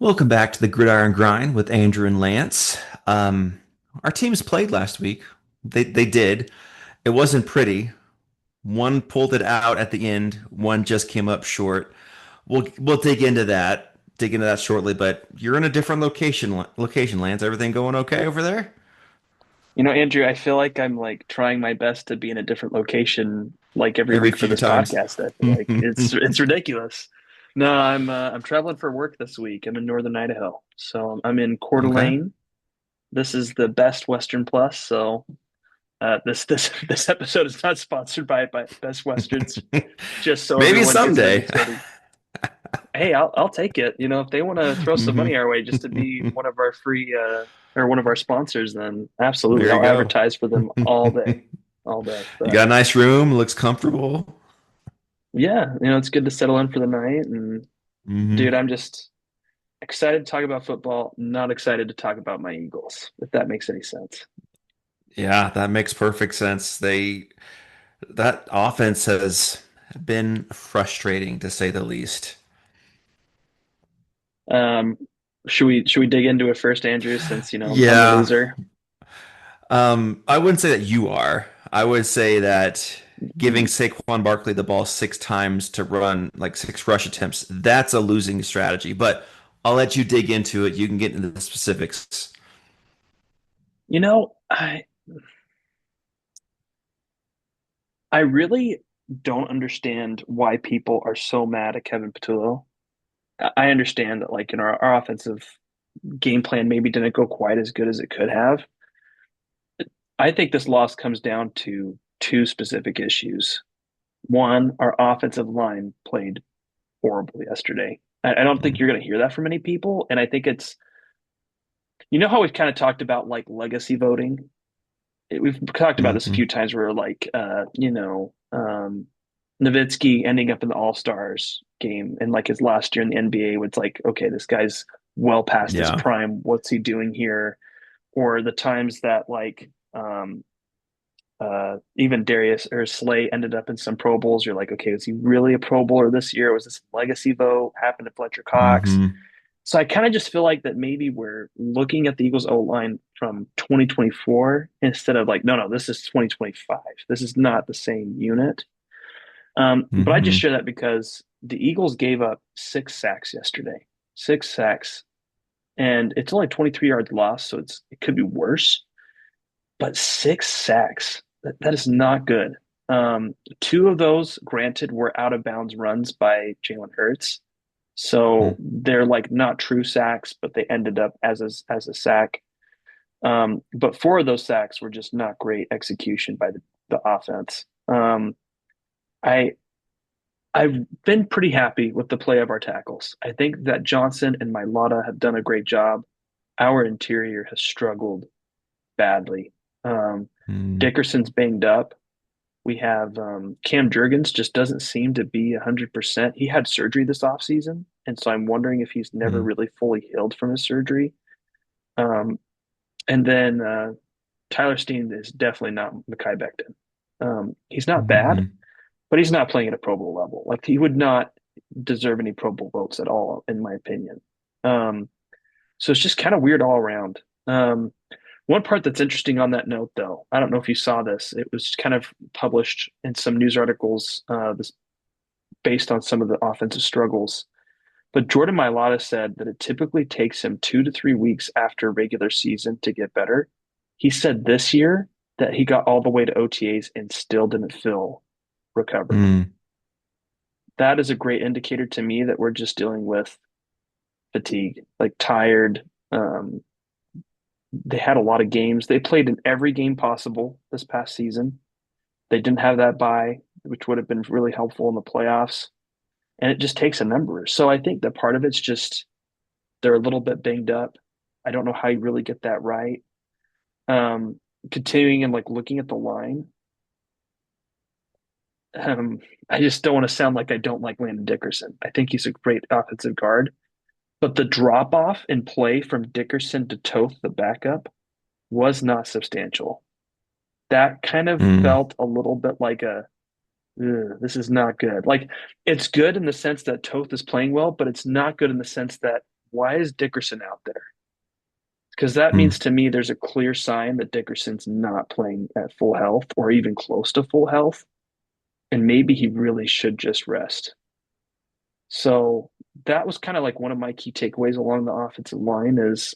Welcome back to the Gridiron Grind with Andrew and Lance. Our teams played last week. They did. It wasn't pretty. One pulled it out at the end. One just came up short. We'll dig into that shortly. But you're in a different location, Lance. Everything going okay over there? Andrew, I feel like I'm like trying my best to be in a different location like every Every week for few this times. podcast. I feel like it's ridiculous. No, I'm traveling for work this week. I'm in Northern Idaho. So I'm in Coeur Okay. d'Alene. This is the Best Western Plus. So this episode is not sponsored by Best Westerns, just so Maybe everyone gets an someday. understanding. Hey, I'll take it. If they want to throw some money Mhm. our way just to be one of our free or one of our sponsors, then absolutely, There you I'll go. advertise for them all day. You But got a nice room. Looks comfortable. yeah, it's good to settle in for the night. And Hmm. dude, I'm just excited to talk about football, not excited to talk about my Eagles, if that makes any sense. Yeah, that makes perfect sense. That offense has been frustrating to say the least. Um, should we dig into it first, Andrew? Since I'm the Yeah. loser. I wouldn't say that you are. I would say that giving Hmm. Saquon Barkley the ball 6 times to run like 6 rush attempts, that's a losing strategy. But I'll let you dig into it. You can get into the specifics. You know, I I really don't understand why people are so mad at Kevin Patullo. I understand that like our offensive game plan maybe didn't go quite as good as it could have. I think this loss comes down to two specific issues. One, our offensive line played horrible yesterday. I don't think you're going to hear that from many people, and I think it's how we've kind of talked about like legacy voting. We've talked about this a Mm-hmm. few times where like Nowitzki ending up in the All Stars game and like his last year in the NBA, it's like, okay, this guy's well past his Yeah. prime. What's he doing here? Or the times that like even Darius or Slay ended up in some Pro Bowls. You're like, okay, is he really a Pro Bowler this year? Was this a legacy vote? Happened to Fletcher Cox? Mm-hmm. So I kind of just feel like that maybe we're looking at the Eagles O line from 2024 instead of like, no, this is 2025. This is not the same unit. But I just Mm-hmm. share that because the Eagles gave up 6 sacks yesterday, 6 sacks, and it's only 23 yards lost, so it could be worse. But 6 sacks, that is not good. Two of those, granted, were out of bounds runs by Jalen Hurts. So they're like not true sacks, but they ended up as a sack. But four of those sacks were just not great execution by the offense. I I've been pretty happy with the play of our tackles. I think that Johnson and Mailata have done a great job. Our interior has struggled badly. Um, Mm-hmm. Dickerson's banged up. We have Cam Jurgens just doesn't seem to be 100%. He had surgery this offseason, and so I'm wondering if he's never really fully healed from his surgery. Um, and then Tyler Steen is definitely not Mekhi Becton. He's not bad, Mm-hmm. but he's not playing at a Pro Bowl level. Like he would not deserve any Pro Bowl votes at all, in my opinion. Um, so it's just kind of weird all around. One part that's interesting on that note, though, I don't know if you saw this. It was kind of published in some news articles this based on some of the offensive struggles. But Jordan Mailata said that it typically takes him 2 to 3 weeks after regular season to get better. He said this year that he got all the way to OTAs and still didn't feel recovered. Mm-hmm. That is a great indicator to me that we're just dealing with fatigue, like tired. They had a lot of games. They played in every game possible this past season. They didn't have that bye, which would have been really helpful in the playoffs. And it just takes a number. So I think that part of it's just they're a little bit banged up. I don't know how you really get that right. Continuing and like looking at the line, I just don't want to sound like I don't like Landon Dickerson. I think he's a great offensive guard, but the drop off in play from Dickerson to Toth, the backup, was not substantial. That kind of Mm-hmm. felt a little bit like this is not good. Like it's good in the sense that Toth is playing well, but it's not good in the sense that why is Dickerson out there? Because that Hmm. means to me there's a clear sign that Dickerson's not playing at full health or even close to full health, and maybe he really should just rest. So that was kind of like one of my key takeaways along the offensive line is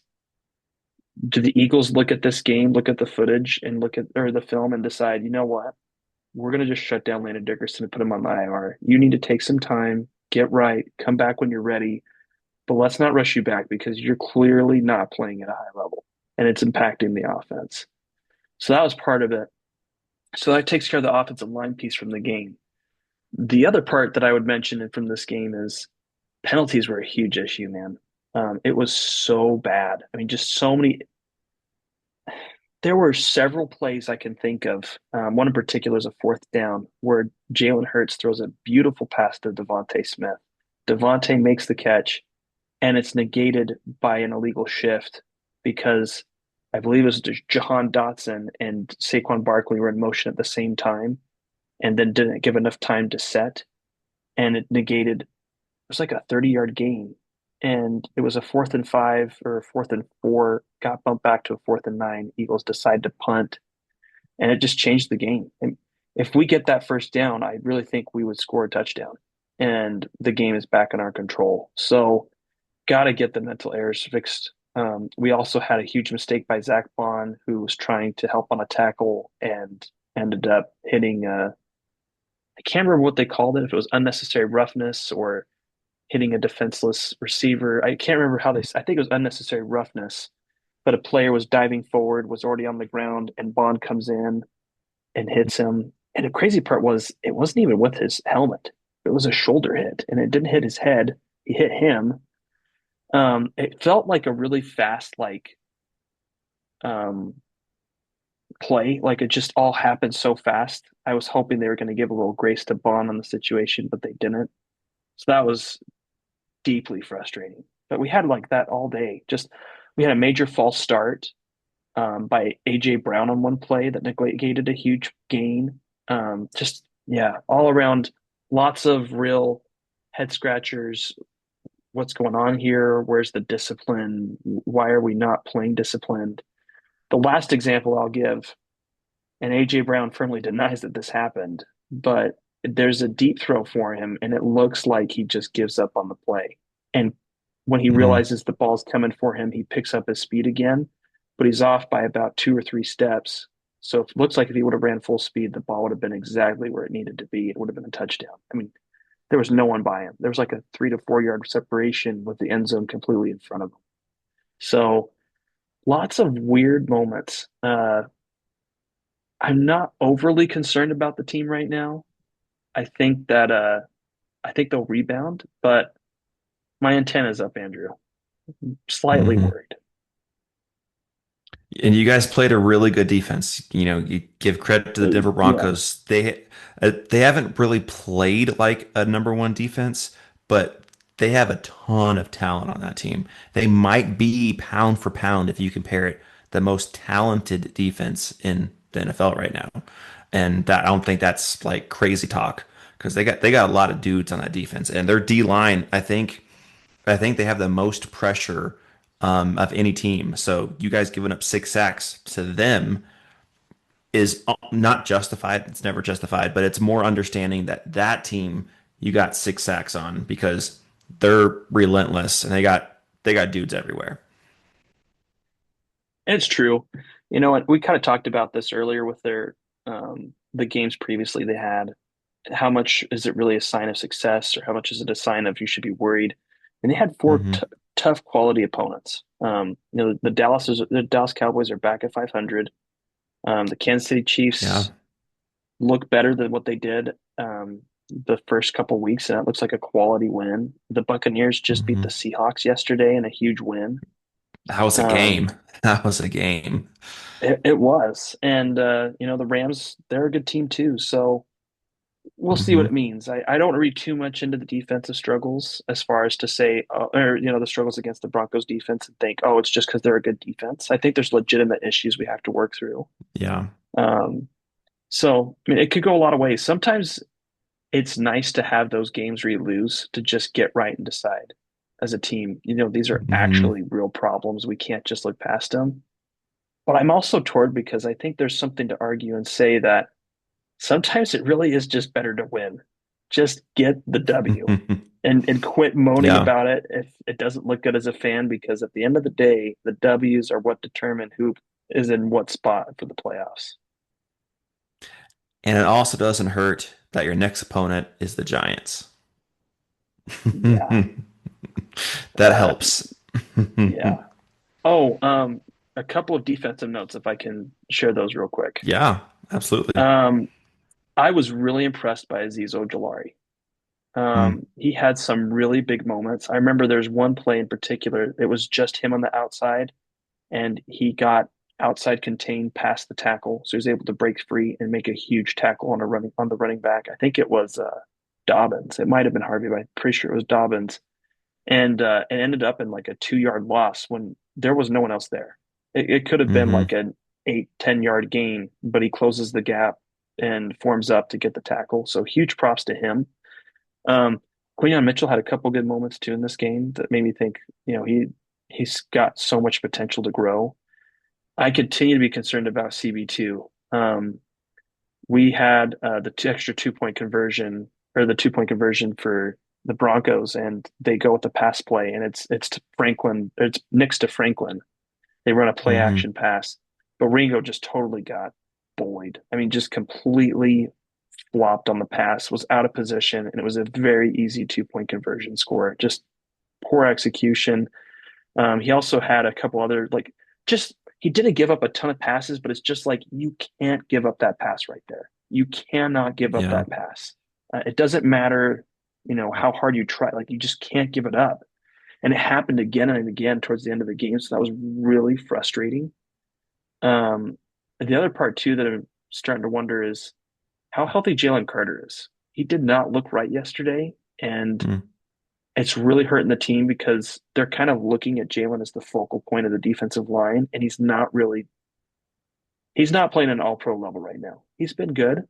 do the Eagles look at this game, look at the footage and look at or the film and decide, you know what? We're gonna just shut down Landon Dickerson and put him on the IR. You need to take some time, get right, come back when you're ready, but let's not rush you back because you're clearly not playing at a high level and it's impacting the offense. So that was part of it. So that takes care of the offensive line piece from the game. The other part that I would mention from this game is penalties were a huge issue, man. It was so bad. I mean, just so many. There were several plays I can think of. One in particular is a fourth down where Jalen Hurts throws a beautiful pass to Devontae Smith. Devontae makes the catch, and it's negated by an illegal shift because I believe it was Jahan Dotson and Saquon Barkley were in motion at the same time and then didn't give enough time to set. And it negated, it was like a 30-yard gain. And it was a 4th and 5 or a 4th and 4, got bumped back to a 4th and 9. Eagles decide to punt, and it just changed the game. And if we get that first down, I really think we would score a touchdown, and the game is back in our control. So got to get the mental errors fixed. We also had a huge mistake by Zach Bond, who was trying to help on a tackle and ended up hitting. I can't remember what they called it, if it was unnecessary roughness or hitting a defenseless receiver. I can't remember how they. I think it was unnecessary roughness, but a player was diving forward, was already on the ground, and Bond comes in and hits him. And the crazy part was it wasn't even with his helmet. It was a shoulder hit, and it didn't hit his head. He hit him. It felt like a really fast, um, play. Like it just all happened so fast. I was hoping they were going to give a little grace to Bond on the situation, but they didn't. So that was deeply frustrating. But we had like that all day. Just we had a major false start by AJ Brown on one play that negated a huge gain. Just yeah, all around, lots of real head scratchers. What's going on here? Where's the discipline? Why are we not playing disciplined? The last example I'll give, and AJ Brown firmly denies that this happened, but there's a deep throw for him, and it looks like he just gives up on the play. And when he Hmm. realizes the ball's coming for him, he picks up his speed again, but he's off by about 2 or 3 steps. So it looks like if he would have ran full speed, the ball would have been exactly where it needed to be. It would have been a touchdown. I mean, there was no one by him. There was like a 3 to 4 yard separation with the end zone completely in front of him. So lots of weird moments. I'm not overly concerned about the team right now. I think that I think they'll rebound, but my antenna's up, Andrew. Slightly Hmm. worried. And you guys played a really good defense. You know, you give credit to the Denver Yeah. Broncos. They haven't really played like a number one defense, but they have a ton of talent on that team. They might be pound for pound if you compare it the most talented defense in the NFL right now. And that I don't think that's like crazy talk because they got a lot of dudes on that defense and their D line, I think they have the most pressure of any team. So you guys giving up 6 sacks to them is not justified. It's never justified, but it's more understanding that that team you got 6 sacks on because they're relentless and they got dudes everywhere. And it's true. You know what? We kind of talked about this earlier with their the games previously they had. How much is it really a sign of success, or how much is it a sign of you should be worried? And they had four Hmm. tough quality opponents. The Dallas Cowboys are back at 500. The Kansas City Yeah. Chiefs look better than what they did the first couple weeks, and it looks like a quality win. The Buccaneers just beat the Hmm. Seahawks yesterday in a huge win. That was a Um, game. That was a game. it was, and the Rams, they're a good team too. So we'll see what it Hmm. means. I don't read too much into the defensive struggles as far as to say, or the struggles against the Broncos defense and think, oh, it's just because they're a good defense. I think there's legitimate issues we have to work through. Yeah. Um, so I mean, it could go a lot of ways. Sometimes it's nice to have those games where you lose to just get right and decide. as a team. You know, these are Hmm. actually real problems. We can't just look past them. But I'm also toward because I think there's something to argue and say that sometimes it really is just better to win. Just get the W and quit moaning Yeah. about it if it doesn't look good as a fan, because at the end of the day, the W's are what determine who is in what spot for the playoffs. And it also doesn't hurt that your next opponent is the Giants. Yeah. That Uh, helps. yeah. Oh, a couple of defensive notes if I can share those real quick. Yeah, absolutely. Um, I was really impressed by Aziz Ojulari. Mm, He had some really big moments. I remember there's one play in particular. It was just him on the outside, and he got outside contained past the tackle, so he was able to break free and make a huge tackle on the running back. I think it was Dobbins. It might have been Harvey, but I'm pretty sure it was Dobbins. And it ended up in like a 2 yard loss when there was no one else there. It could have been hmm like an 8, 10 yard gain, but he closes the gap and forms up to get the tackle. So huge props to him. Um, Quinyon Mitchell had a couple good moments too in this game that made me think, you know, he's got so much potential to grow. I continue to be concerned about CB2. We had the extra 2 point conversion or the 2 point conversion for the Broncos, and they go with the pass play, and it's to Franklin, it's Nix to Franklin. They run a play hmm action pass, but Ringo just totally got bullied. I mean, just completely flopped on the pass, was out of position, and it was a very easy 2 point conversion score. Just poor execution. He also had a couple other like just he didn't give up a ton of passes, but it's just like you can't give up that pass right there. You cannot give up Yeah. that pass. It doesn't matter, you know, how hard you try. Like you just can't give it up. And it happened again and again towards the end of the game. So that was really frustrating. And the other part too that I'm starting to wonder is how healthy Jalen Carter is. He did not look right yesterday, and Mm. it's really hurting the team because they're kind of looking at Jalen as the focal point of the defensive line, and he's not playing an all pro level right now. He's been good.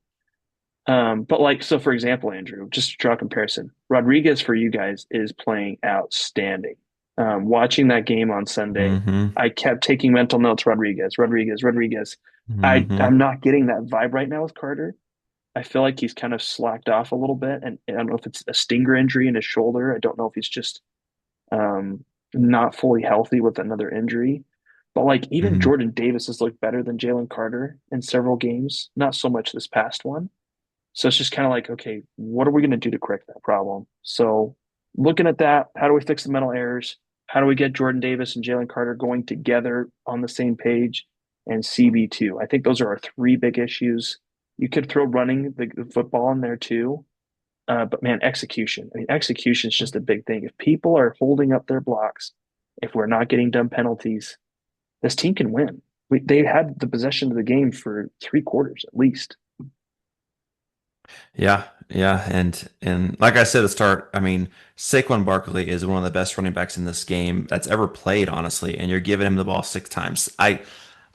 But like so for example, Andrew, just to draw a comparison, Rodriguez for you guys is playing outstanding. Watching that game on Sunday, hmm I kept taking mental notes, Rodriguez, Rodriguez, Rodriguez. hmm I'm not getting that vibe right now with Carter. I feel like he's kind of slacked off a little bit, and I don't know if it's a stinger injury in his shoulder. I don't know if he's just um, not fully healthy with another injury. But like even hmm Jordan Davis has looked better than Jalen Carter in several games, not so much this past one. So it's just kind of like, okay, what are we going to do to correct that problem? So looking at that, how do we fix the mental errors? How do we get Jordan Davis and Jalen Carter going together on the same page? And CB2. I think those are our three big issues. You could throw running the football in there too. But man, execution. I mean, execution is just a big thing. If people are holding up their blocks, if we're not getting dumb penalties, this team can win. They had the possession of the game for 3 quarters at least. Yeah, yeah, and like I said at the start, I mean, Saquon Barkley is one of the best running backs in this game that's ever played, honestly, and you're giving him the ball 6 times.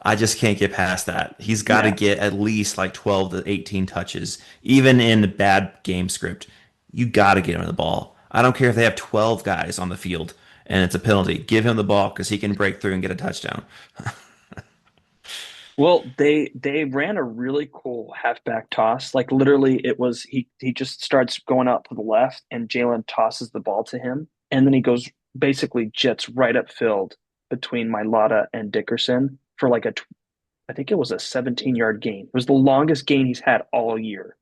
I just can't get past that. He's got to Yeah. get at least like 12 to 18 touches, even in a bad game script. You got to get him the ball. I don't care if they have 12 guys on the field and it's a penalty. Give him the ball because he can break through and get a touchdown. Well, they ran a really cool halfback toss. Like literally, it was he just starts going out to the left, and Jalen tosses the ball to him, and then he goes basically jets right upfield between Mailata and Dickerson for like I think it was a 17-yard gain. It was the longest gain he's had all year,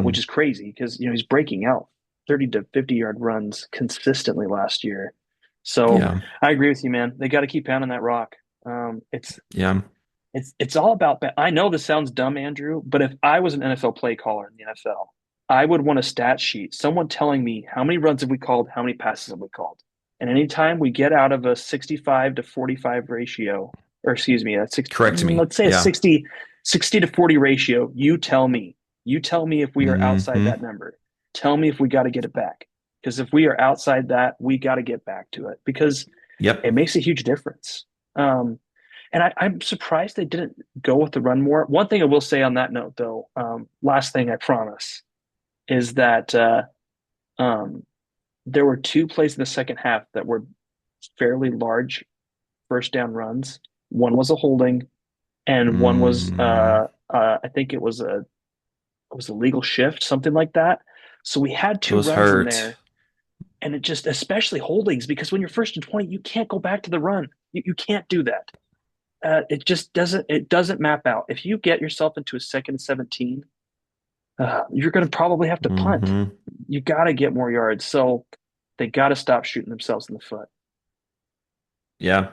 which Mm, is crazy because you know he's breaking out 30 to 50-yard runs consistently last year. So yeah, I agree with you, man. They got to keep pounding that rock. yeah. It's all about. I know this sounds dumb, Andrew, but if I was an NFL play caller in the NFL, I would want a stat sheet, someone telling me how many runs have we called, how many passes have we called, and anytime we get out of a 65 to 45 ratio, or excuse me, Correct me. let's say a Yeah. 60 to 40 ratio, you tell me. You tell me if we are outside hmm that number. Tell me if we got to get it back. Because if we are outside that, we got to get back to it because Yep. it makes a huge difference. Um, and I'm surprised they didn't go with the run more. One thing I will say on that note, though, last thing I promise, is that um, There were two plays in the second half that were fairly large first down runs. One was a holding, and one was Mm, I think it was a legal shift, something like that. So we had two those runs in hurt. there, and it just especially holdings because when you're first and 20, you can't go back to the run. You can't do that. It just doesn't map out. If you get yourself into a second and 17, you're going to probably have to punt. Hmm. You got to get more yards. So they got to stop shooting themselves in the foot. Yeah,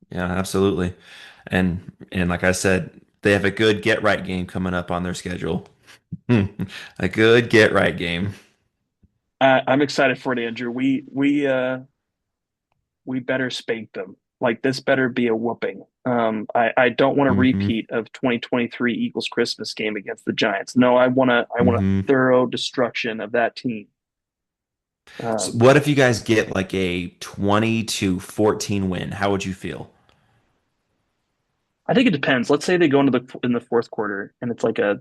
yeah, absolutely. And like I said, they have a good get right game coming up on their schedule. A good get right game. I'm excited for it, Andrew. We better spank them. Like this better be a whooping. I don't want a Hmm. repeat of 2023 Eagles Christmas game against the Giants. No, I want a Hmm. thorough destruction of that team. So Um, what if you guys get like a 20-14 win? How would you feel? I think it depends. Let's say they go into the fourth quarter and it's like if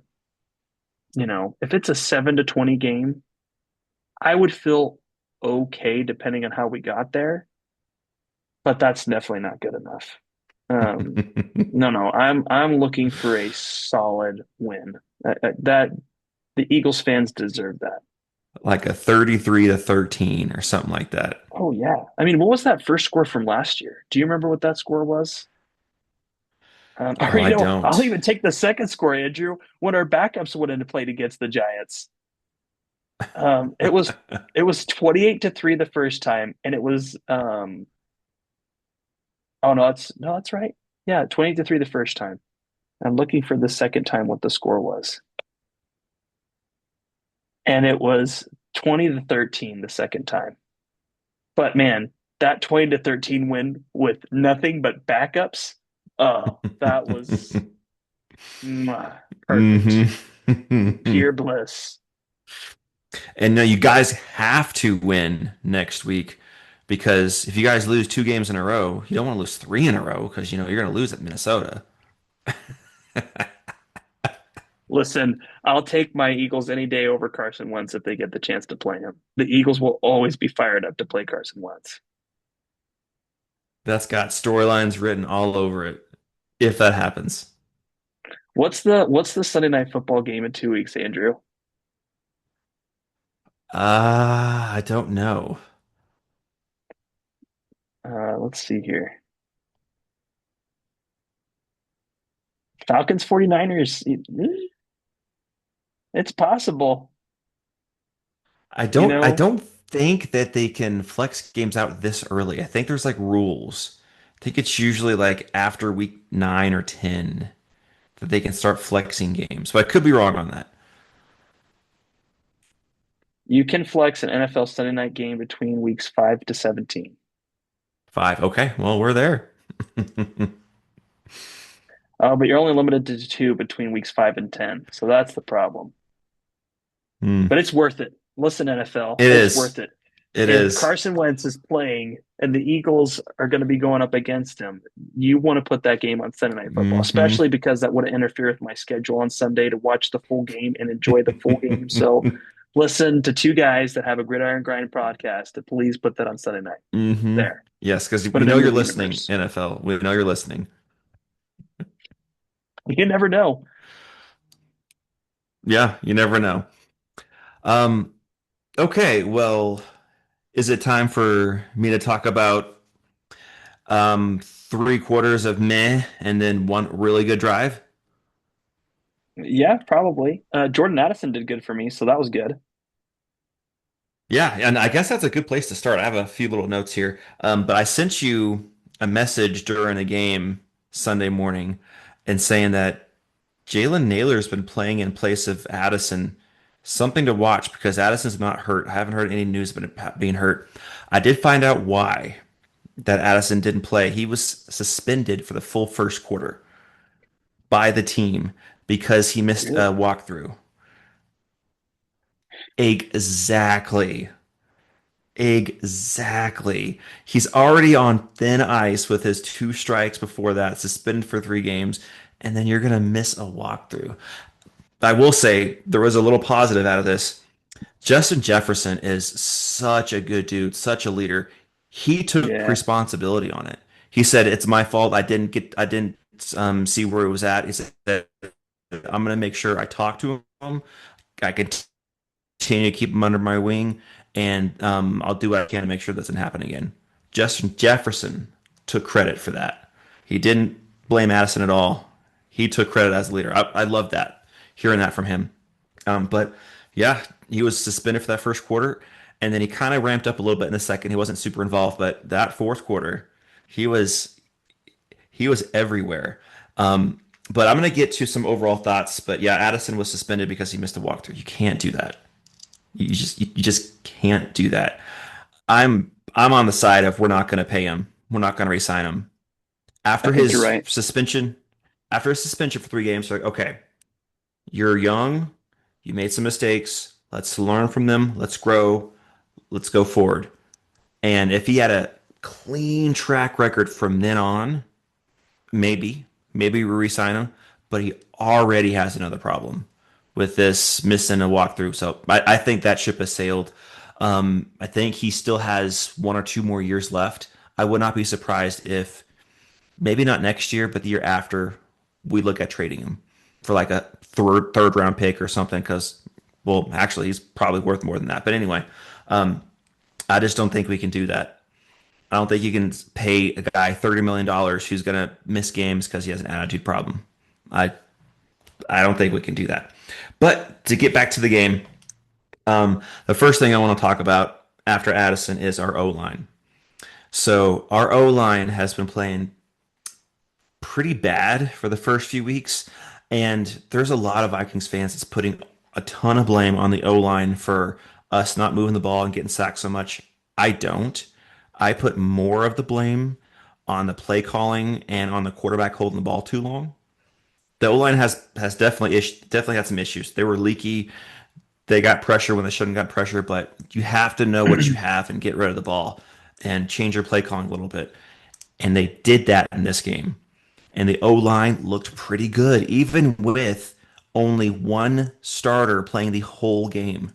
it's a 7-20 game, I would feel okay depending on how we got there, but that's definitely not good enough. No, no, I'm looking for a solid win. That the Eagles fans deserve that. Like a 33-13 or something like that. Oh yeah. I mean, what was that first score from last year? Do you remember what that score was? Or Oh, I I'll don't. even take the second score, Andrew, when our backups went into played against the Giants. It was 28-3 the first time, and it was oh no, that's right. Yeah, 28-3 the first time. I'm looking for the second time what the score was. And it was 20-13 the second time. But man, that 20-13 win with nothing but backups, oh, that was perfect. Hmm. Pure bliss. And no, you guys have to win next week because if you guys lose two games in a row, you don't want to lose three in a row because you're going to lose at Minnesota. Listen, I'll take my Eagles any day over Carson Wentz if they get the chance to play him. The Eagles will always be fired up to play Carson Wentz. That's got storylines written all over it if that happens. What's the Sunday night football game in 2 weeks, Andrew? I don't know. Let's see here. Falcons 49ers. It's possible, I you don't I know. don't think that they can flex games out this early. I think there's like rules. I think it's usually like after week 9 or 10 that they can start flexing games. But I could be wrong on that. You can flex an NFL Sunday night game between weeks 5 to 17. 5. Okay, well, we're there. But you're only limited to two between weeks 5 and 10. So that's the problem. Hmm. But it's worth it. Listen, NFL, It it's is. worth it. It If is. Carson Wentz is playing and the Eagles are going to be going up against him, you want to put that game on Sunday Night Football, Hmm. especially because that would interfere with my schedule on Sunday to watch the full game and enjoy the full game. So listen to two guys that have a Gridiron Grind podcast to please put that on Sunday night. Hmm. There, Yes, because put we it know in you're your listening, universe. NFL. We know you're listening. You never know. Yeah, you never know. Um, okay, well, is it time for me to talk about 3/4 of meh and then one really good drive? Yeah, probably. Jordan Addison did good for me, so that was good. Yeah, and I guess that's a good place to start. I have a few little notes here. But I sent you a message during the game Sunday morning and saying that Jalen Naylor's been playing in place of Addison. Something to watch because Addison's not hurt. I haven't heard any news about him being hurt. I did find out why that Addison didn't play. He was suspended for the full first quarter by the team because he missed a Really? walkthrough. Exactly. Exactly. He's already on thin ice with his two strikes before that, suspended for 3 games, and then you're going to miss a walkthrough. I will say there was a little positive out of this. Justin Jefferson is such a good dude, such a leader. He took Yeah, responsibility on it. He said, "It's my fault. I didn't see where it was at." He said, "I'm gonna make sure I talk to him. I continue to keep him under my wing, and I'll do what I can to make sure that doesn't happen again." Justin Jefferson took credit for that. He didn't blame Addison at all. He took credit as a leader. I love that, hearing that from him. But yeah, he was suspended for that first quarter, and then he kind of ramped up a little bit in the second. He wasn't super involved, but that fourth quarter, he was he was everywhere. Um, but I'm gonna get to some overall thoughts. But yeah, Addison was suspended because he missed a walkthrough. You can't do that. You just can't do that. I'm on the side of we're not going to pay him. We're not going to re-sign him I after think you're his right. suspension. After his suspension for 3 games, like okay, you're young, you made some mistakes. Let's learn from them. Let's grow. Let's go forward. And if he had a clean track record from then on, maybe we re-sign him. But he already has another problem with this missing a walkthrough. So I think that ship has sailed. I think he still has 1 or 2 more years left. I would not be surprised if maybe not next year, but the year after we look at trading him for like a third round pick or something. Because well, actually, he's probably worth more than that. But anyway, I just don't think we can do that. I don't think you can pay a guy $30 million who's going to miss games because he has an attitude problem. I I don't think we can do that. But to get back to the game, the first thing I want to talk about after Addison is our O line. So our O line has been playing pretty bad for the first few weeks, and there's a lot of Vikings fans that's putting a ton of blame on the O line for us not moving the ball and getting sacked so much. I don't. I put more of the blame on the play calling and on the quarterback holding the ball too long. The O line has definitely had some issues. They were leaky. They got pressure when they shouldn't got pressure, but you have to know what you have and get rid of the ball and change your play calling a little bit. And they did that in this game. And the O line looked pretty good, even with only one starter playing the whole game.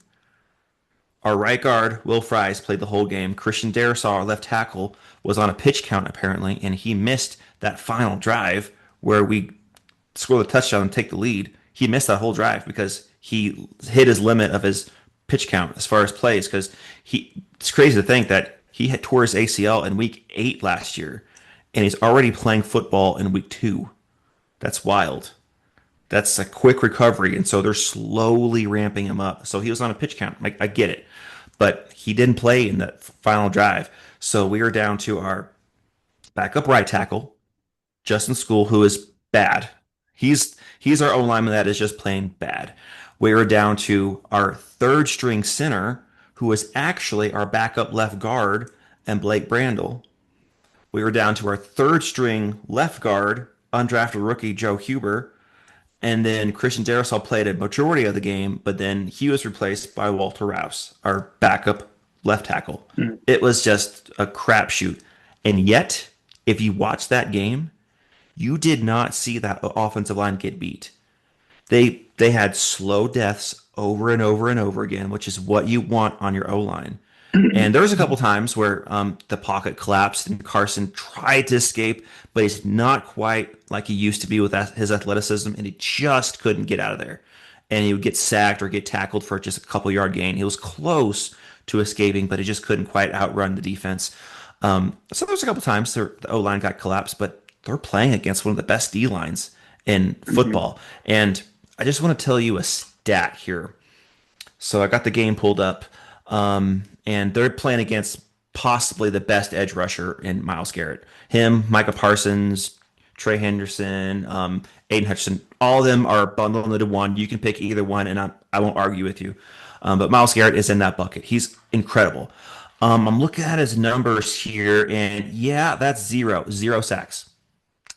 Our right guard, Will Fries, played the whole game. Christian Darrisaw, our left tackle, was on a pitch count apparently, and he missed that final drive where we score the touchdown and take the lead. He missed that whole drive because he hit his limit of his pitch count as far as plays. Because it's crazy to think that he had tore his ACL in week 8 last year, and he's already playing football in week 2. That's wild. That's a quick recovery, and so they're slowly ramping him up. So he was on a pitch count. I get it, but he didn't play in that final drive. So we are down to our backup right tackle, Justin School, who is bad. He's our O lineman that is just plain bad. We are down to our third string center, who is actually our backup left guard, and Blake Brandel. We were down to our third string left guard, undrafted rookie Joe Huber, and then Christian Darrisaw played a majority of the game, but then he was replaced by Walter Rouse, our backup left tackle. Mm. It was just a crapshoot. And yet, if you watch that game, you did not see that offensive line get beat. They had slow deaths over and over and over again, which is what you want on your O line. And there was a couple times where the pocket collapsed and Carson tried to escape, but he's not quite like he used to be with his athleticism, and he just couldn't get out of there. And he would get sacked or get tackled for just a couple yard gain. He was close to escaping, but he just couldn't quite outrun the defense. So there was a couple times the O line got collapsed, but they're playing against one of the best D lines in Mhm. football. And I just want to tell you a stat here. So I got the game pulled up, and they're playing against possibly the best edge rusher in Miles Garrett. Him, Micah Parsons, Trey Henderson, Aiden Hutchinson, all of them are bundled into one. You can pick either one, and I won't argue with you. But Miles Garrett is in that bucket. He's incredible. I'm looking at his numbers here, and yeah, that's zero sacks.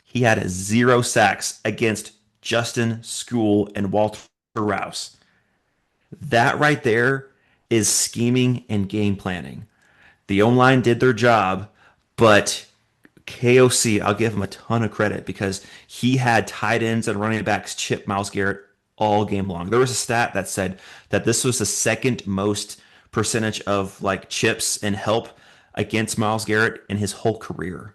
He had 0 sacks against Justin School and Walter Rouse. That right there is scheming and game planning. The online did their job, but KOC, I'll give him a ton of credit because he had tight ends and running backs chip Miles Garrett all game long. There was a stat that said that this was the second most percentage of like chips and help against Myles Garrett in his whole career.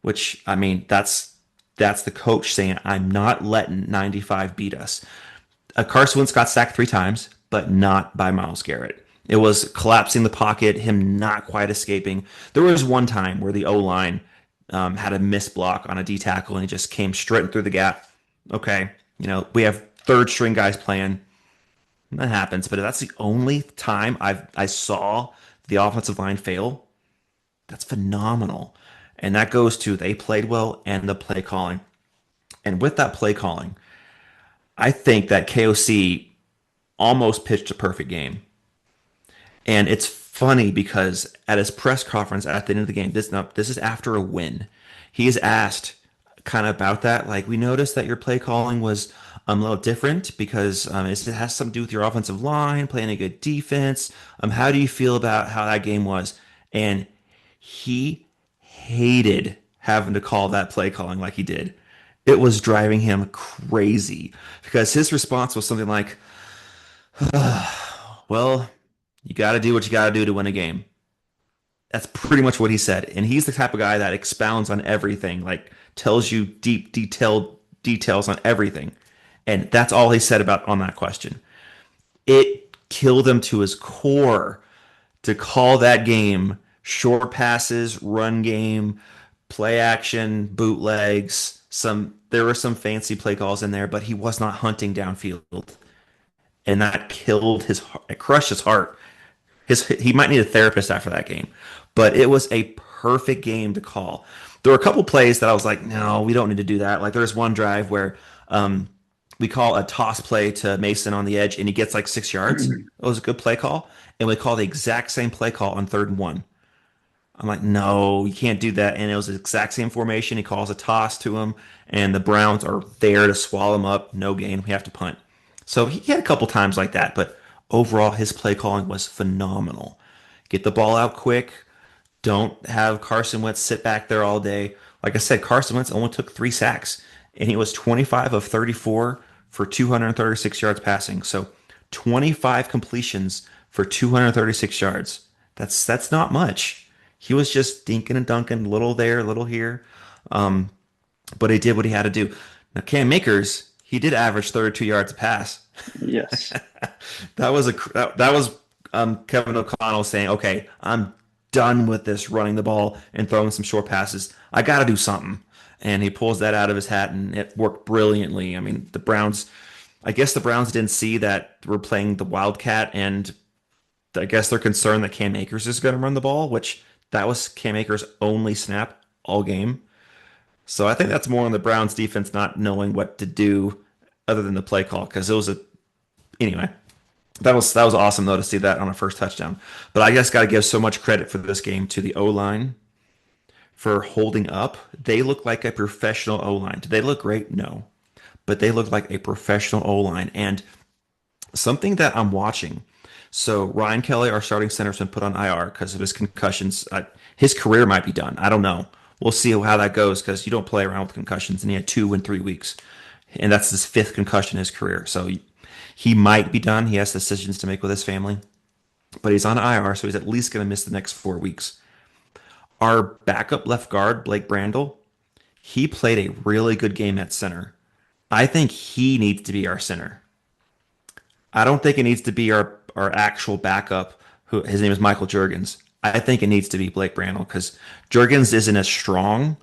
Which I mean, that's the coach saying, I'm not letting 95 beat us. Carson Wentz got sacked 3 times, but not by Myles Garrett. It was collapsing the pocket, him not quite escaping. There was one time where the O line had a miss block on a D tackle and he just came straight through the gap. Okay, we have third string guys playing. That happens, but if that's the only time I saw the offensive line fail, that's phenomenal. And that goes to they played well and the play calling. And with that play calling, I think that KOC almost pitched a perfect game. And it's funny because at his press conference at the end of the game, this is after a win. He is asked kind of about that. Like, we noticed that your play calling was a little different because it has something to do with your offensive line, playing a good defense. How do you feel about how that game was? And he hated having to call that play calling like he did. It was driving him crazy because his response was something like, well, you got to do what you got to do to win a game. That's pretty much what he said. And he's the type of guy that expounds on everything, like tells you deep, detailed details on everything. And that's all he said about on that question. It killed him to his core to call that game short passes, run game, play action, bootlegs. There were some fancy play calls in there, but he was not hunting downfield. And that killed his heart. It crushed his heart. He might need a therapist after that game, but it was a perfect game to call. There were a couple plays that I was like, no, we don't need to do that. Like there's one drive where we call a toss play to Mason on the edge and he gets like 6 yards. It was a good play call. And we call the exact same play call on 3rd and 1. I'm like, no, you can't do that. And it was the exact same formation. He calls a toss to him, and the Browns are there to swallow him up. No gain. We have to punt. So he had a couple times like that, but overall, his play calling was phenomenal. Get the ball out quick. Don't have Carson Wentz sit back there all day. Like I said, Carson Wentz only took 3 sacks, and he was 25 of 34 for 236 yards passing. So 25 completions for 236 yards. That's not much. He was just dinking and dunking, little there, little here. But he did what he had to do. Now, Cam Akers, he did average 32 yards a pass. Yes. That was Kevin O'Connell saying, "Okay, I'm done with this running the ball and throwing some short passes. I got to do something." And he pulls that out of his hat, and it worked brilliantly. I mean, I guess the Browns didn't see that we're playing the Wildcat, and I guess they're concerned that Cam Akers is going to run the ball, which that was Cam Akers' only snap all game. So I think that's more on the Browns defense not knowing what to do other than the play call because it was a anyway. That was awesome though to see that on a first touchdown. But I just got to give so much credit for this game to the O line for holding up. They look like a professional O line. Did they look great? No, but they look like a professional O line. And something that I'm watching. So Ryan Kelly, our starting center, has been put on IR because of his concussions. His career might be done. I don't know. We'll see how that goes because you don't play around with concussions, and he had 2 in 3 weeks, and that's his 5th concussion in his career. So he might be done. He has decisions to make with his family, but he's on IR, so he's at least going to miss the next 4 weeks. Our backup left guard, Blake Brandel, he played a really good game at center. I think he needs to be our center. I don't think it needs to be our actual backup, who his name is Michael Jurgens. I think it needs to be Blake Brandel because Jurgens isn't as strong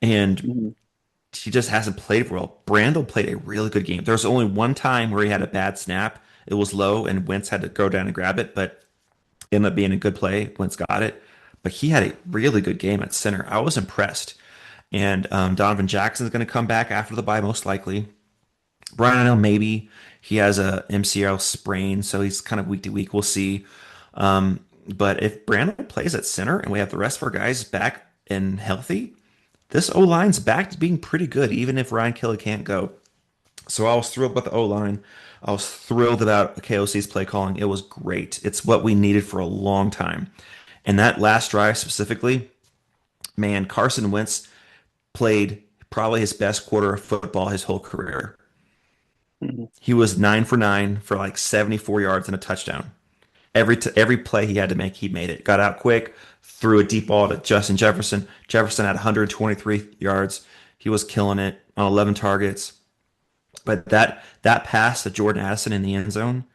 and Mhm. he just hasn't played well. Brandel played a really good game. There was only one time where he had a bad snap. It was low and Wentz had to go down and grab it, but it ended up being a good play. Wentz got it. But he had a really good game at center. I was impressed. And Donovan Jackson is going to come back after the bye, most likely. Brian, I know maybe he has a MCL sprain, so he's kind of week to week. We'll see. But if Brandon plays at center and we have the rest of our guys back and healthy, this O line's back to being pretty good, even if Ryan Kelly can't go. So I was thrilled about the O line. I was thrilled about KOC's play calling. It was great. It's what we needed for a long time. And that last drive specifically, man, Carson Wentz played probably his best quarter of football his whole career. Mhm. He was 9 for 9 for like 74 yards and a touchdown. Every play he had to make, he made it. Got out quick, threw a deep ball to Justin Jefferson. Jefferson had 123 yards. He was killing it on 11 targets. But that pass to Jordan Addison in the end zone,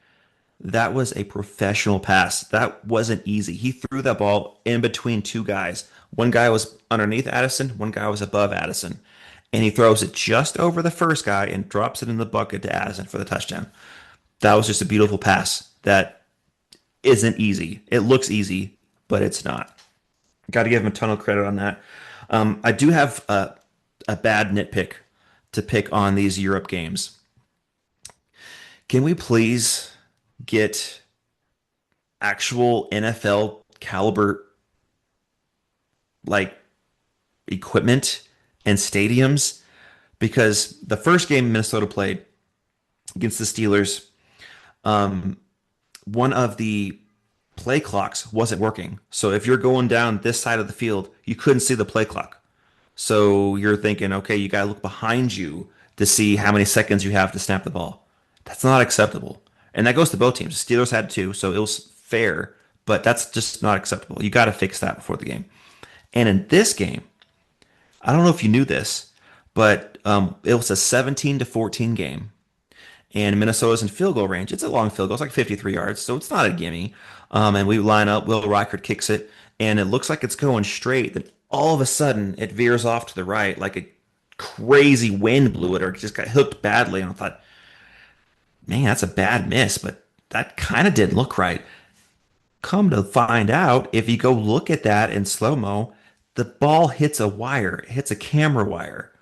that was a professional pass. That wasn't easy. He threw that ball in between two guys. One guy was underneath Addison, one guy was above Addison. And he throws it just over the first guy and drops it in the bucket to Addison for the touchdown. That was just a beautiful pass that isn't easy. It looks easy, but it's not. Got to give him a ton of credit on that. I do have a bad nitpick to pick on these Europe games. Can we please get actual NFL caliber like equipment and stadiums? Because the first game Minnesota played against the Steelers, one of the play clocks wasn't working. So if you're going down this side of the field, you couldn't see the play clock. So you're thinking, okay, you got to look behind you to see how many seconds you have to snap the ball. That's not acceptable. And that goes to both teams. The Steelers had two, so it was fair, but that's just not acceptable. You got to fix that before the game. And in this game, I don't know if you knew this, but it was a 17-14 game and Minnesota's in field goal range. It's a long field goal. It's like 53 yards, so it's not a gimme. And we line up. Will Reichard kicks it, and it looks like it's going straight. Then all of a sudden, it veers off to the right, like a crazy wind blew it, or it just got hooked badly. And I thought, man, that's a bad miss, but that kind of didn't look right. Come to find out, if you go look at that in slow mo, the ball hits a wire, it hits a camera wire.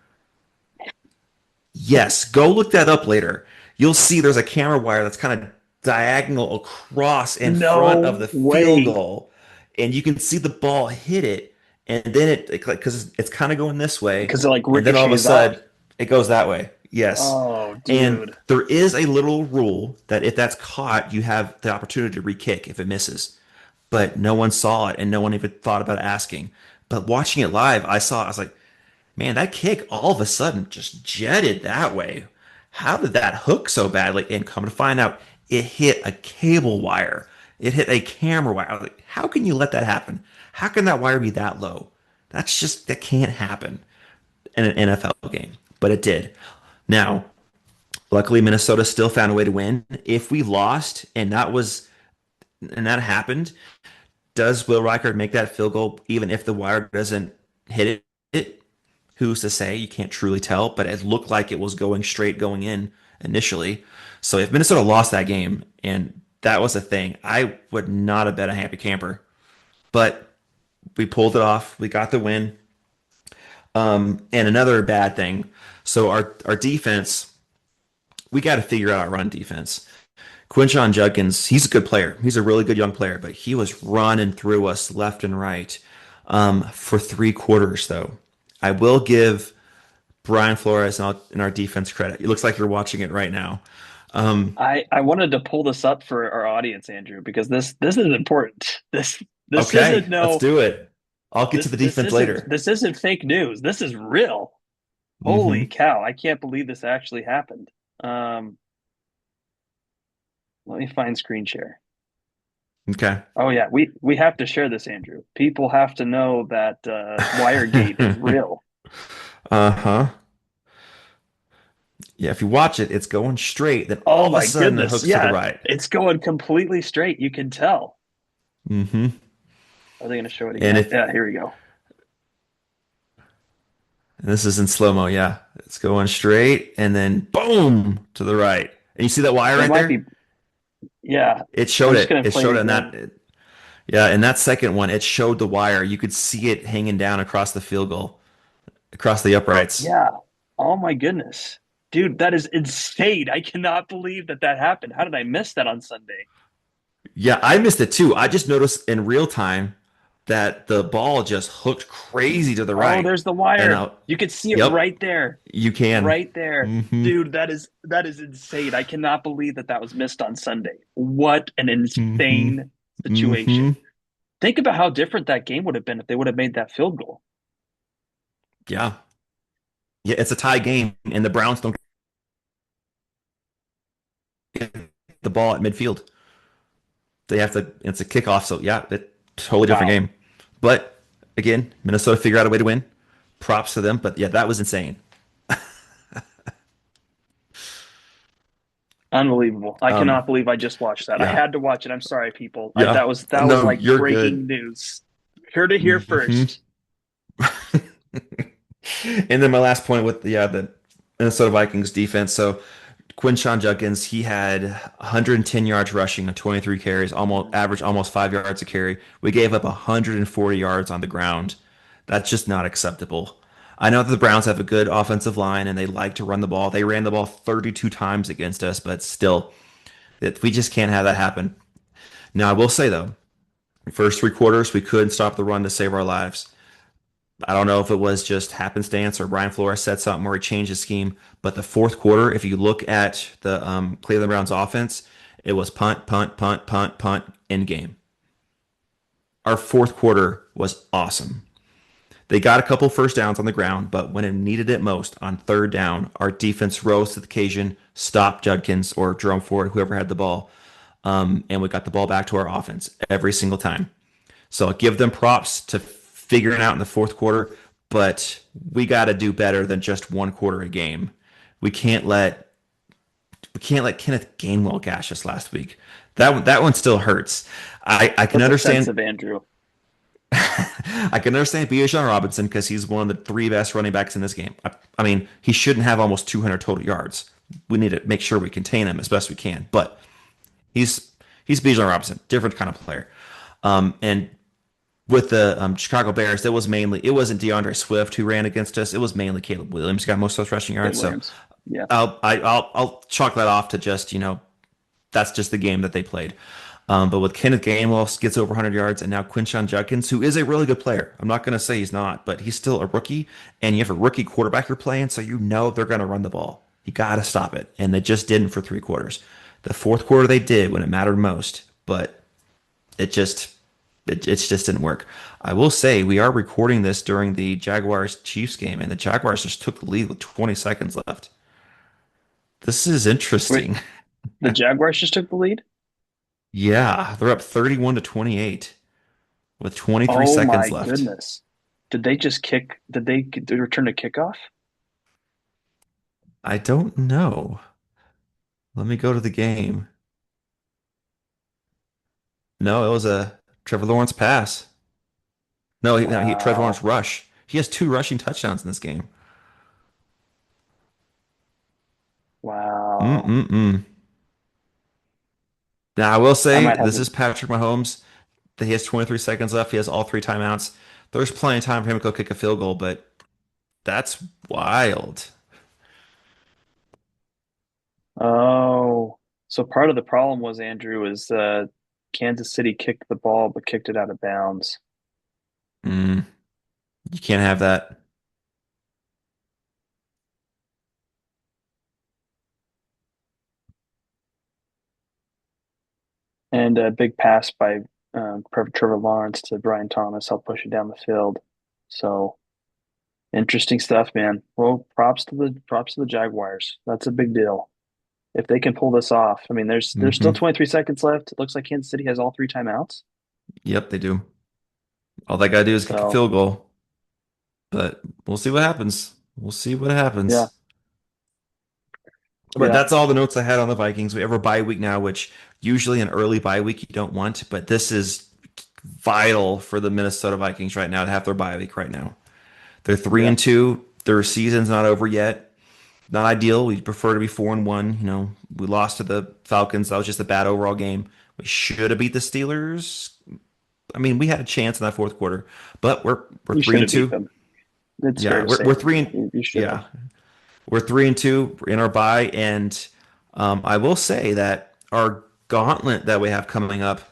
Yes, go look that up later. You'll see there's a camera wire that's kind of diagonal across in front of No the field way. goal, and you can see the ball hit it, and then because it's kind of going this way, Because it like and then all of a ricochets sudden off. it goes that way. Yes, Oh, and dude. there is a little rule that if that's caught, you have the opportunity to re-kick if it misses, but no one saw it and no one even thought about asking. But watching it live, I was like, man, that kick all of a sudden just jetted that way. How did that hook so badly? And come to find out, it hit a cable wire. It hit a camera wire. I was like, how can you let that happen? How can that wire be that low? That can't happen in an NFL game, but it did. Now, luckily, Minnesota still found a way to win. If we lost and that happened, does Will Reichard make that field goal even if the wire doesn't hit it? Who's to say? You can't truly tell, but it looked like it was going straight going in initially. So if Minnesota lost that game and that was a thing, I would not have been a happy camper. But we pulled it off. We got the win. And another bad thing. So our defense, we got to figure out our run defense. Quinshon Judkins, he's a good player. He's a really good young player, but he was running through us left and right for 3 quarters, though. I will give Brian Flores in our defense credit. It looks like you're watching it right now. I wanted to pull this up for our audience, Andrew, because this is important. This isn't Okay, let's no do it. I'll get to the this defense later. isn't fake news. This is real. Holy Hmm. cow, I can't believe this actually happened. Um, Let me find screen share. Okay. Oh yeah, we have to share this, Andrew. People have to know that Wiregate is real. Uh-huh. Yeah, if you watch it, it's going straight. Then all Oh of a my sudden it goodness. hooks to the Yeah, right. it's going completely straight. You can tell. Hmm. Are they going to show it And again? if Yeah, here we go. and this is in slow-mo, yeah. It's going straight and then boom to the right. And you see that wire It right might there? be, yeah. It I'm showed just it. going to It play it showed it in again. yeah, in that second one, it showed the wire. You could see it hanging down across the field goal, across the uprights. Yeah. Oh my goodness. Dude, that is insane. I cannot believe that that happened. How did I miss that on Sunday? Yeah, I missed it too. I just noticed in real time that the ball just hooked crazy to the Oh, right. there's the And wire. You can see it yep, right there. you can. Right there. Hmm. Dude, that is insane. I cannot believe that that was missed on Sunday. What an Hmm. insane situation. Hmm. Think about how different that game would have been if they would have made that field goal. Yeah. Yeah, it's a tie game and the Browns don't the ball at midfield. They have to, it's a kickoff. So yeah, it totally different Wow. game. But again, Minnesota figured out a way to win. Props to them. But yeah, that was insane. Unbelievable. I Um, cannot believe I just watched that. I yeah, had to watch it. I'm sorry, people. yeah. That was No, like you're breaking good. news. Heard it here Hmm. first. And then my last point with the Minnesota Vikings defense. So Quinshawn Judkins, he had 110 yards rushing on 23 carries, almost average almost 5 yards a carry. We gave up 140 yards on the ground. That's just not acceptable. I know that the Browns have a good offensive line and they like to run the ball. They ran the ball 32 times against us, but still, we just can't have that happen. Now, I will say though, first three quarters we couldn't stop the run to save our lives. I don't know if it was just happenstance or Brian Flores said something where he changed his scheme, but the fourth quarter, if you look at the Cleveland Browns offense, it was punt, punt, punt, punt, punt, end game. Our fourth quarter was awesome. They got a couple first downs on the ground, but when it needed it most on third down, our defense rose to the occasion, stopped Judkins or Jerome Ford, whoever had the ball, and we got the ball back to our offense every single time. So I'll give them props to figuring out in the fourth quarter, but we got to do better than just one quarter a game. We can't let we can't let Kenneth Gainwell gash us last week. That one still hurts. I can That's understand offensive, Andrew. I can understand Bijan Robinson because he's one of the three best running backs in this game. I mean, he shouldn't have almost 200 total yards. We need to make sure we contain him as best we can. But he's he's Bijan Robinson, different kind of player. And with the Chicago Bears, it wasn't DeAndre Swift who ran against us. It was mainly Caleb Williams who got most of those rushing Caleb yards. So Williams. Yeah. I'll chalk that off to just that's just the game that they played. But with Kenneth Gainwell gets over 100 yards, and now Quinshawn Judkins, who is a really good player. I'm not going to say he's not, but he's still a rookie, and you have a rookie quarterback you're playing, so you know they're going to run the ball. You got to stop it, and they just didn't for three quarters. The fourth quarter they did when it mattered most, but it just it just didn't work. I will say we are recording this during the Jaguars Chiefs game, and the Jaguars just took the lead with 20 seconds left. This is Wait, interesting. the Jaguars just took the lead? Yeah, they're up 31 to 28 with 23 Oh seconds my left. goodness. Did they return a kickoff? I don't know. Let me go to the game. No, it was a Trevor Lawrence pass. No, Trevor Lawrence Wow. rush. He has two rushing touchdowns in this game. Wow. Mm-mm-mm. Now, I will I say might have this to. is Patrick Mahomes. He has 23 seconds left. He has all three timeouts. There's plenty of time for him to go kick a field goal, but that's wild. Oh, so part of the problem was Andrew is Kansas City kicked the ball but kicked it out of bounds. Mm, you can't have that. And a big pass by Trevor Lawrence to Brian Thomas helped push it down the field. So interesting stuff, man. Well, props to the Jaguars. That's a big deal. If they can pull this off. I mean, there's still Hmm. 23 seconds left. It looks like Kansas City has all three timeouts. Yep, they do. All they gotta do is kick a So field goal, but we'll see what happens. We'll see what yeah, happens. But yeah, that's all the notes I had on the Vikings. We have a bye week now, which usually an early bye week you don't want, but this is vital for the Minnesota Vikings right now to have their bye week right now. They're three yeah. and two. Their season's not over yet. Not ideal. We prefer to be 4-1. We lost to the Falcons. That was just a bad overall game. We should have beat the Steelers. I mean, we had a chance in that fourth quarter, but we're You three should and have beat two. them. It's fair Yeah, to we're say we're three and you should have. yeah, we're 3-2 in our bye, and I will say that our gauntlet that we have coming up.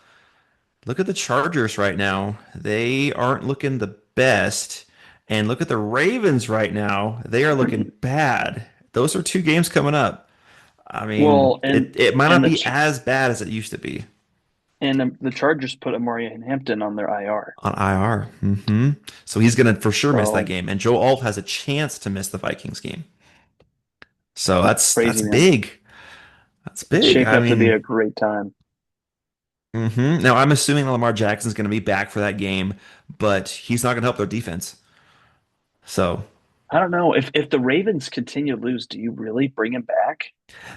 Look at the Chargers right now. They aren't looking the best, and look at the Ravens right now. They are looking bad. Those are two games coming up. I mean, Well, it might and not be as bad as it used to be the Chargers put Amari Hampton on their IR. on IR. So he's gonna for sure miss that So game, and Joe Alt has a chance to miss the Vikings game. So that's crazy, man. big. That's It's big. shaping I up to be a mean, great time. now I'm assuming Lamar Jackson's going to be back for that game, but he's not going to help their defense. So I don't know if the Ravens continue to lose, do you really bring him back?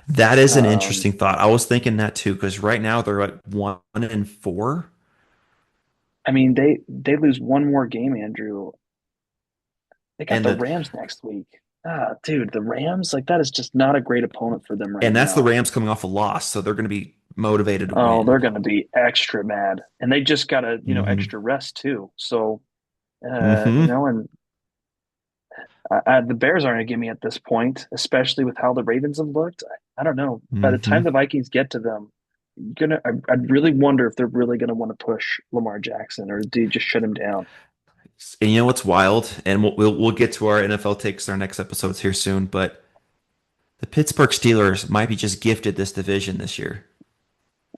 that is an Um, interesting thought. I was thinking that too, because right now they're like 1-4, I mean, they lose one more game, Andrew. They got and the the Rams next week. Ah, dude, the Rams, like that is just not a great opponent for them right and that's the now. Rams coming off a loss, so they're going to be motivated to Oh, win. they're going to be extra mad, and they just got a Hmm. extra rest too. So, Hmm. and the Bears aren't going to give me at this point, especially with how the Ravens have looked. I don't know. By the time Hmm. the Vikings get to them, I'd really wonder if they're really going to want to push Lamar Jackson or do you just shut him down? And you know what's wild? And we'll get to our NFL takes in our next episodes here soon, but the Pittsburgh Steelers might be just gifted this division this year.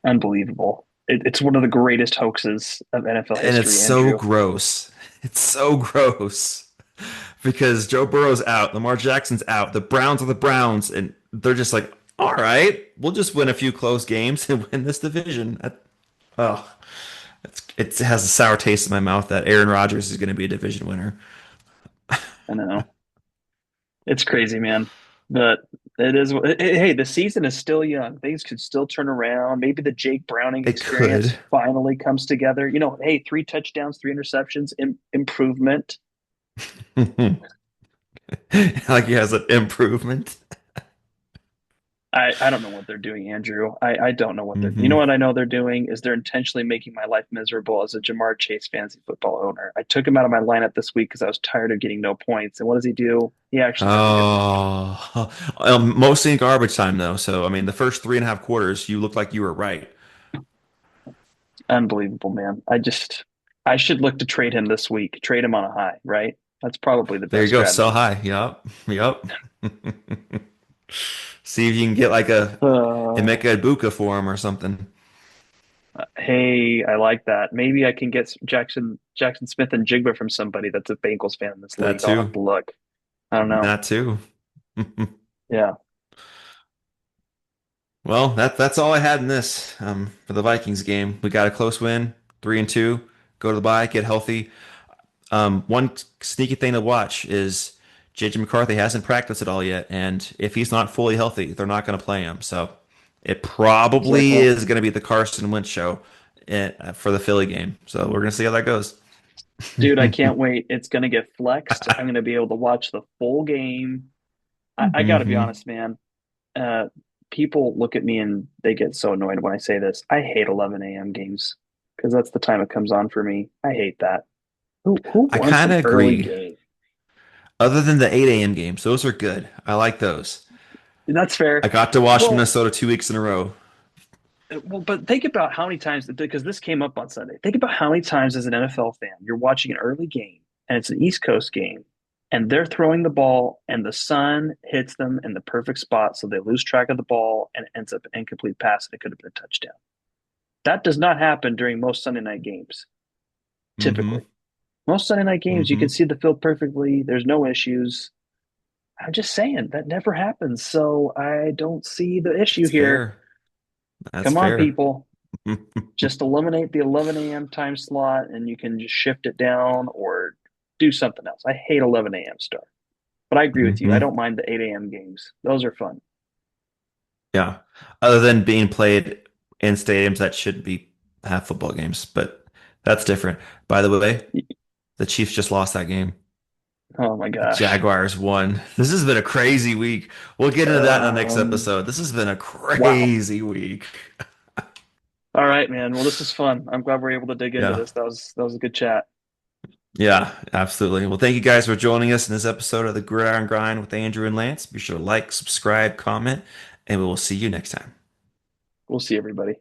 Unbelievable. It's one of the greatest hoaxes of NFL And it's history, so Andrew. gross. It's so gross because Joe Burrow's out, Lamar Jackson's out, the Browns are the Browns, and they're just like, all right, we'll just win a few close games and win this division. Oh, it has a sour taste in my mouth that Aaron Rodgers is going to be a division winner. I know. It's crazy, man. But it is. Hey, the season is still young. Things could still turn around. Maybe the Jake Browning It could. experience finally comes together. Hey, 3 touchdowns, 3 interceptions, improvement. Like he has an improvement. I don't know what they're doing, Andrew. I don't know what they're. You know Hmm. what I know they're doing is they're intentionally making my life miserable as a Jamar Chase fantasy football owner. I took him out of my lineup this week because I was tired of getting no points. And what does he do? He actually has a good week. Oh, mostly in garbage time though. So I mean, the first 3.5 quarters, you look like you were right. Unbelievable, man. I should look to trade him this week. Trade him on a high, right? That's probably the There best you go. Sell strategy. high. Yup. Yup. See if you can get like a Uh, Emeka Ibuka for him or something. hey, I like that. Maybe I can get Jackson Smith and Jigba from somebody that's a Bengals fan in this That league. I'll have too. to look. I don't know. That too. Yeah. Well, that's all I had in this for the Vikings game. We got a close win, 3-2. Go to the bye, get healthy. One sneaky thing to watch is JJ McCarthy hasn't practiced at all yet, and if he's not fully healthy, they're not going to play him. So it probably Exactly. is going to be the Carson Wentz show for the Philly game. So we're going to see how that goes. Dude, I can't wait. It's gonna get flexed. I'm gonna be able to watch the full game. I gotta be Hmm. honest, man. Uh, People look at me and they get so annoyed when I say this. I hate 11 a.m. games because that's the time it comes on for me. I hate that. Who I wants kind an of early agree. game? Other than the 8 a.m. games, those are good. I like those. That's I fair. got to watch Well, Minnesota 2 weeks in a row. but think about how many times because this came up on Sunday. Think about how many times as an NFL fan you're watching an early game and it's an East Coast game and they're throwing the ball and the sun hits them in the perfect spot so they lose track of the ball and it ends up an incomplete pass and it could have been a touchdown. That does not happen during most Sunday night games, Hmm. typically. Most Sunday night games, you can Hmm. see the field perfectly. There's no issues. I'm just saying that never happens. So I don't see the issue That's here. fair. That's Come on, fair. people. Just eliminate the 11 a.m. time slot and you can just shift it down or do something else. I hate 11 a.m. start, but I agree with you. I Hmm. don't mind the 8 a.m. games. Those are fun. Yeah. Other than being played in stadiums that shouldn't be have football games, but that's different. By the way, the Chiefs just lost that game. Oh my The gosh. Jaguars won. This has been a crazy week. We'll get into that in the next Um, episode. This has been a wow. crazy week. All right, man. Well, this is fun. I'm glad we're able to dig into Yeah. this. That was a good chat. Yeah, absolutely. Well, thank you guys for joining us in this episode of the Gridiron Grind with Andrew and Lance. Be sure to like, subscribe, comment, and we will see you next time. We'll see everybody.